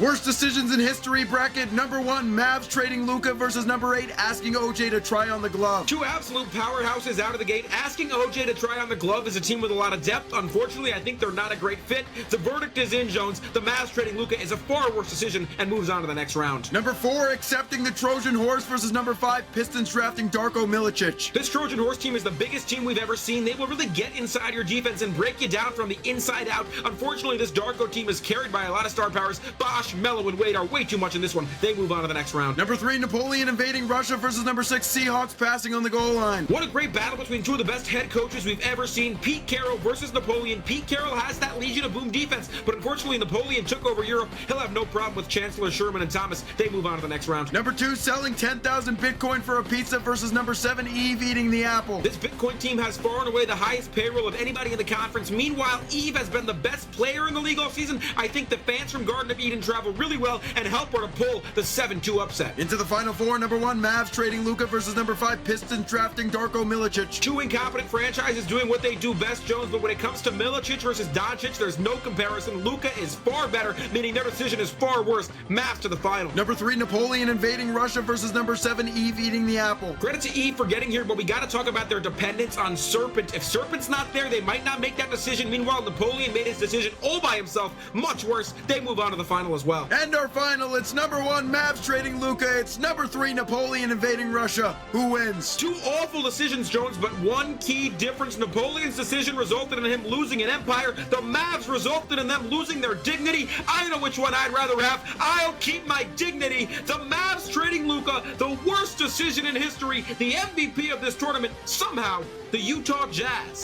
Worst decisions in history bracket. Number 1, Mavs trading Luka versus number 8, asking OJ to try on the glove. Two absolute powerhouses out of the gate. Asking OJ to try on the glove is a team with a lot of depth. Unfortunately, I think they're not a great fit. The verdict is in, Jones. The Mavs trading Luka is a far worse decision and moves on to the next round. Number 4, accepting the Trojan Horse versus number 5, Pistons drafting Darko Milicic. This Trojan Horse team is the biggest team we've ever seen. They will really get inside your defense and break you down from the inside out. Unfortunately, this Darko team is carried by a lot of star powers. Bosh, Melo, and Wade are way too much in this one. They move on to the next round. Number 3, Napoleon invading Russia versus number 6, Seahawks passing on the goal line. What a great battle between two of the best head coaches we've ever seen. Pete Carroll versus Napoleon. Pete Carroll has that Legion of Boom defense, but unfortunately Napoleon took over Europe. He'll have no problem with Chancellor Sherman and Thomas. They move on to the next round. Number 2, selling 10,000 Bitcoin for a pizza versus number 7, Eve eating the apple. This Bitcoin team has far and away the highest payroll of anybody in the conference. Meanwhile, Eve has been the best player in the league all season. I think the fans from Garden of Eden travel really well and help her to pull the 7-2 upset. Into the final 4, number 1, Mavs trading Luka versus number 5, Pistons drafting Darko Milicic. Two incompetent franchises doing what they do best, Jones, but when it comes to Milicic versus Doncic, there's no comparison. Luka is far better, meaning their decision is far worse. Mavs to the final. Number 3, Napoleon invading Russia versus number 7, Eve eating the apple. Credit to Eve for getting here, but we got to talk about their dependence on Serpent. If Serpent's not there, they might not make that decision. Meanwhile, Napoleon made his decision all by himself. Much worse. They move on to the final as well. And our final, it's number 1, Mavs trading Luka. It's number 3, Napoleon invading Russia. Who wins? Two awful decisions, Jones, but one key difference. Napoleon's decision resulted in him losing an empire. The Mavs resulted in them losing their dignity. I know which one I'd rather have. I'll keep my dignity. The Mavs trading Luka, the worst decision in history. The MVP of this tournament, somehow, the Utah Jazz.